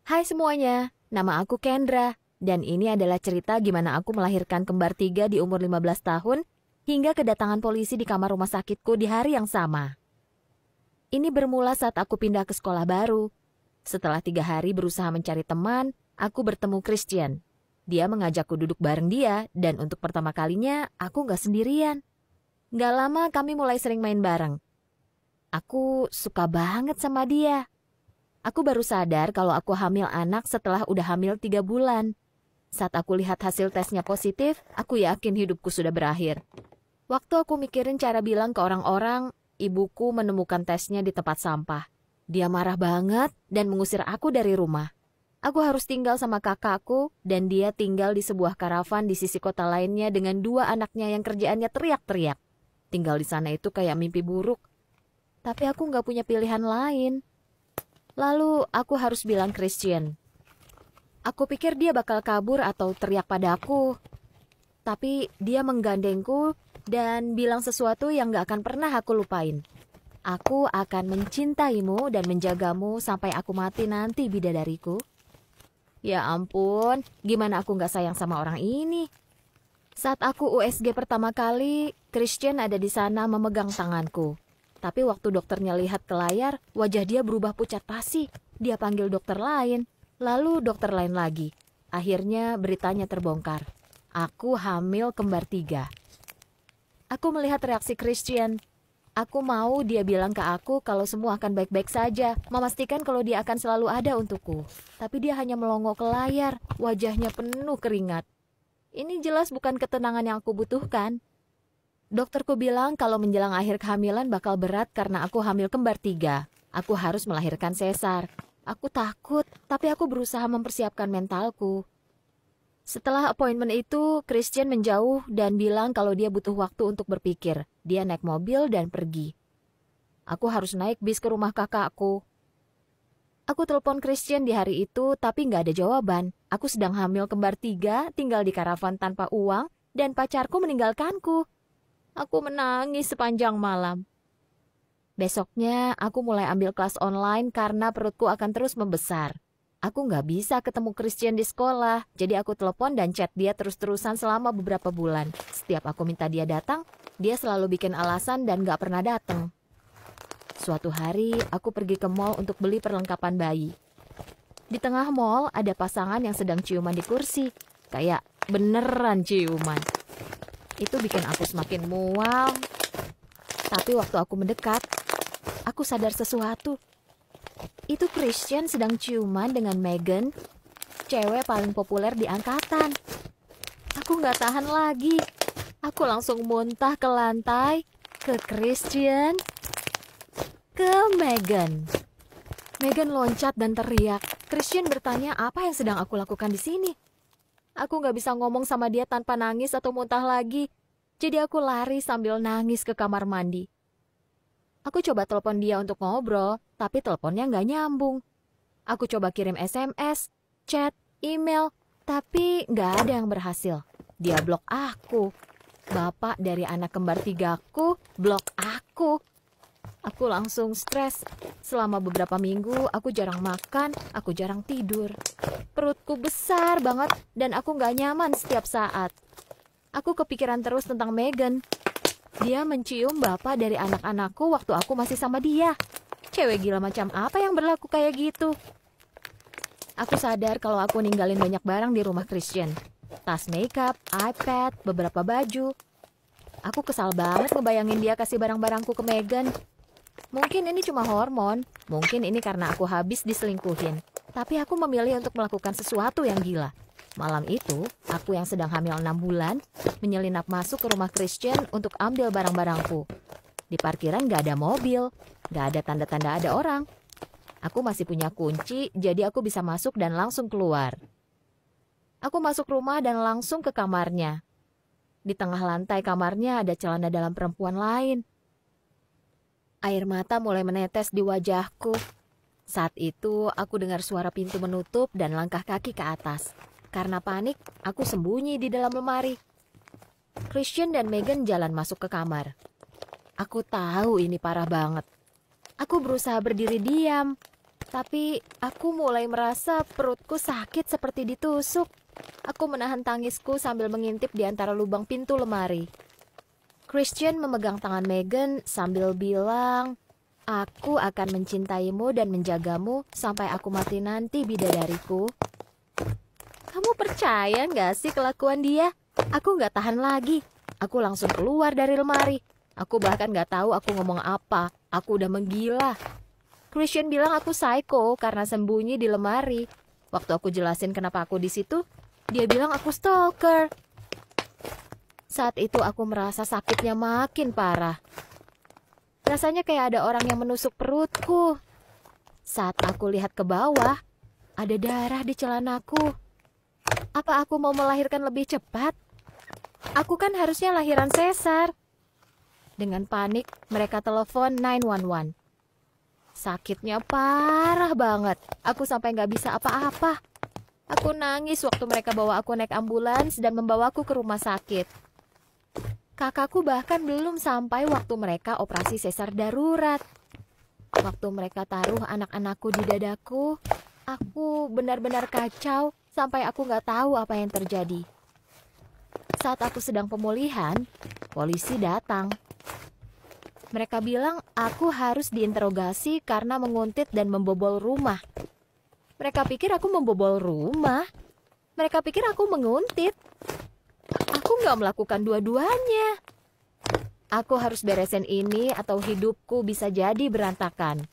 Hai semuanya, nama aku Kendra, dan ini adalah cerita gimana aku melahirkan kembar 3 di umur 15 tahun hingga kedatangan polisi di kamar rumah sakitku di hari yang sama. Ini bermula saat aku pindah ke sekolah baru. Setelah 3 hari berusaha mencari teman, aku bertemu Christian. Dia mengajakku duduk bareng dia, dan untuk pertama kalinya aku nggak sendirian. Nggak lama kami mulai sering main bareng. Aku suka banget sama dia. Aku baru sadar kalau aku hamil anak setelah udah hamil 3 bulan. Saat aku lihat hasil tesnya positif, aku yakin hidupku sudah berakhir. Waktu aku mikirin cara bilang ke orang-orang, ibuku menemukan tesnya di tempat sampah. Dia marah banget dan mengusir aku dari rumah. Aku harus tinggal sama kakakku dan dia tinggal di sebuah karavan di sisi kota lainnya dengan 2 anaknya yang kerjaannya teriak-teriak. Tinggal di sana itu kayak mimpi buruk. Tapi aku nggak punya pilihan lain. Lalu aku harus bilang Christian. Aku pikir dia bakal kabur atau teriak padaku. Tapi dia menggandengku dan bilang sesuatu yang gak akan pernah aku lupain. Aku akan mencintaimu dan menjagamu sampai aku mati nanti, bidadariku. Ya ampun, gimana aku gak sayang sama orang ini? Saat aku USG pertama kali, Christian ada di sana memegang tanganku. Tapi waktu dokternya lihat ke layar, wajah dia berubah pucat pasi. Dia panggil dokter lain, lalu dokter lain lagi. Akhirnya beritanya terbongkar. Aku hamil kembar 3. Aku melihat reaksi Christian. Aku mau dia bilang ke aku kalau semua akan baik-baik saja, memastikan kalau dia akan selalu ada untukku. Tapi dia hanya melongo ke layar, wajahnya penuh keringat. Ini jelas bukan ketenangan yang aku butuhkan. Dokterku bilang kalau menjelang akhir kehamilan bakal berat karena aku hamil kembar 3. Aku harus melahirkan sesar. Aku takut, tapi aku berusaha mempersiapkan mentalku. Setelah appointment itu, Christian menjauh dan bilang kalau dia butuh waktu untuk berpikir. Dia naik mobil dan pergi. Aku harus naik bis ke rumah kakakku. Aku telepon Christian di hari itu, tapi nggak ada jawaban. Aku sedang hamil kembar 3, tinggal di karavan tanpa uang, dan pacarku meninggalkanku. Aku menangis sepanjang malam. Besoknya, aku mulai ambil kelas online karena perutku akan terus membesar. Aku nggak bisa ketemu Christian di sekolah, jadi aku telepon dan chat dia terus-terusan selama beberapa bulan. Setiap aku minta dia datang, dia selalu bikin alasan dan nggak pernah datang. Suatu hari, aku pergi ke mall untuk beli perlengkapan bayi. Di tengah mall, ada pasangan yang sedang ciuman di kursi. Kayak beneran ciuman. Itu bikin aku semakin mual. Tapi waktu aku mendekat, aku sadar sesuatu. Itu Christian sedang ciuman dengan Megan, cewek paling populer di angkatan. Aku nggak tahan lagi. Aku langsung muntah ke lantai, ke Christian, ke Megan. Megan loncat dan teriak. Christian bertanya apa yang sedang aku lakukan di sini. Aku nggak bisa ngomong sama dia tanpa nangis atau muntah lagi. Jadi aku lari sambil nangis ke kamar mandi. Aku coba telepon dia untuk ngobrol, tapi teleponnya nggak nyambung. Aku coba kirim SMS, chat, email, tapi nggak ada yang berhasil. Dia blok aku. Bapak dari anak kembar 3-ku blok aku. Aku langsung stres. Selama beberapa minggu, aku jarang makan, aku jarang tidur. Perutku besar banget dan aku nggak nyaman setiap saat. Aku kepikiran terus tentang Megan. Dia mencium bapak dari anak-anakku waktu aku masih sama dia. Cewek gila macam apa yang berlaku kayak gitu? Aku sadar kalau aku ninggalin banyak barang di rumah Christian. Tas makeup, iPad, beberapa baju. Aku kesal banget ngebayangin dia kasih barang-barangku ke Megan. Mungkin ini cuma hormon, mungkin ini karena aku habis diselingkuhin. Tapi aku memilih untuk melakukan sesuatu yang gila. Malam itu, aku yang sedang hamil 6 bulan, menyelinap masuk ke rumah Christian untuk ambil barang-barangku. Di parkiran gak ada mobil, gak ada tanda-tanda ada orang. Aku masih punya kunci, jadi aku bisa masuk dan langsung keluar. Aku masuk rumah dan langsung ke kamarnya. Di tengah lantai kamarnya ada celana dalam perempuan lain. Air mata mulai menetes di wajahku. Saat itu, aku dengar suara pintu menutup dan langkah kaki ke atas. Karena panik, aku sembunyi di dalam lemari. Christian dan Megan jalan masuk ke kamar. Aku tahu ini parah banget. Aku berusaha berdiri diam. Tapi aku mulai merasa perutku sakit seperti ditusuk. Aku menahan tangisku sambil mengintip di antara lubang pintu lemari. Christian memegang tangan Megan sambil bilang, "Aku akan mencintaimu dan menjagamu sampai aku mati nanti, bidadariku." Kamu percaya nggak sih kelakuan dia? Aku nggak tahan lagi. Aku langsung keluar dari lemari. Aku bahkan nggak tahu aku ngomong apa. Aku udah menggila. Christian bilang aku psycho karena sembunyi di lemari. Waktu aku jelasin kenapa aku di situ, dia bilang aku stalker. Saat itu aku merasa sakitnya makin parah. Rasanya kayak ada orang yang menusuk perutku. Saat aku lihat ke bawah, ada darah di celanaku. Apa aku mau melahirkan lebih cepat? Aku kan harusnya lahiran sesar. Dengan panik, mereka telepon 911. Sakitnya parah banget. Aku sampai nggak bisa apa-apa. Aku nangis waktu mereka bawa aku naik ambulans dan membawaku ke rumah sakit. Kakakku bahkan belum sampai waktu mereka operasi sesar darurat. Waktu mereka taruh anak-anakku di dadaku, aku benar-benar kacau sampai aku nggak tahu apa yang terjadi. Saat aku sedang pemulihan, polisi datang. Mereka bilang aku harus diinterogasi karena menguntit dan membobol rumah. Mereka pikir aku membobol rumah. Mereka pikir aku menguntit. Aku nggak melakukan dua-duanya. Aku harus beresin ini atau hidupku bisa jadi berantakan.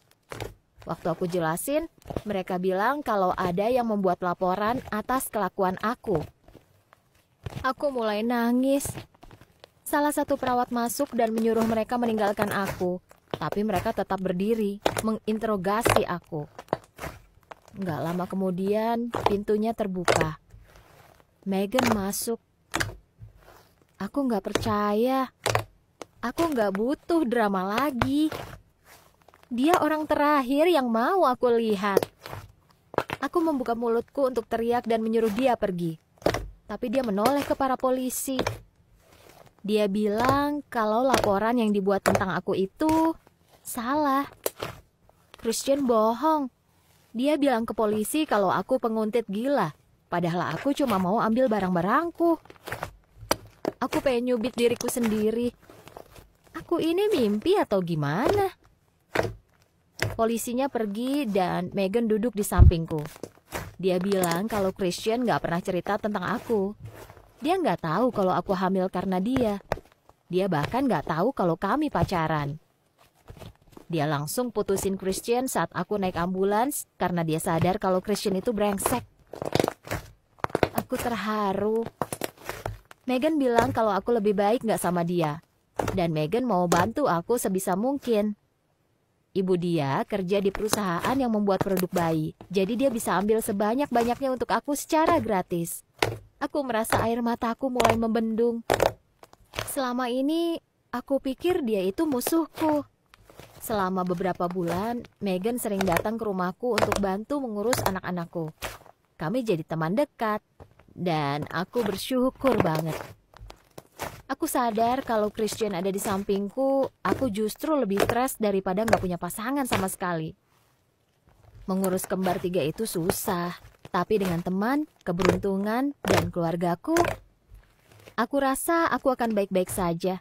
Waktu aku jelasin, mereka bilang kalau ada yang membuat laporan atas kelakuan aku. Aku mulai nangis. Salah satu perawat masuk dan menyuruh mereka meninggalkan aku. Tapi mereka tetap berdiri, menginterogasi aku. Nggak lama kemudian, pintunya terbuka. Megan masuk. Aku nggak percaya. Aku nggak butuh drama lagi. Dia orang terakhir yang mau aku lihat. Aku membuka mulutku untuk teriak dan menyuruh dia pergi. Tapi dia menoleh ke para polisi. Dia bilang kalau laporan yang dibuat tentang aku itu salah. Christian bohong. Dia bilang ke polisi kalau aku penguntit gila. Padahal aku cuma mau ambil barang-barangku. Aku pengen nyubit diriku sendiri. Aku ini mimpi atau gimana? Polisinya pergi dan Megan duduk di sampingku. Dia bilang kalau Christian gak pernah cerita tentang aku. Dia nggak tahu kalau aku hamil karena dia. Dia bahkan nggak tahu kalau kami pacaran. Dia langsung putusin Christian saat aku naik ambulans karena dia sadar kalau Christian itu brengsek. Aku terharu. Megan bilang kalau aku lebih baik nggak sama dia. Dan Megan mau bantu aku sebisa mungkin. Ibu dia kerja di perusahaan yang membuat produk bayi. Jadi dia bisa ambil sebanyak-banyaknya untuk aku secara gratis. Aku merasa air mataku mulai membendung. Selama ini, aku pikir dia itu musuhku. Selama beberapa bulan, Megan sering datang ke rumahku untuk bantu mengurus anak-anakku. Kami jadi teman dekat, dan aku bersyukur banget. Aku sadar kalau Christian ada di sampingku, aku justru lebih stres daripada nggak punya pasangan sama sekali. Mengurus kembar 3 itu susah. Tapi dengan teman, keberuntungan, dan keluargaku, aku rasa aku akan baik-baik saja.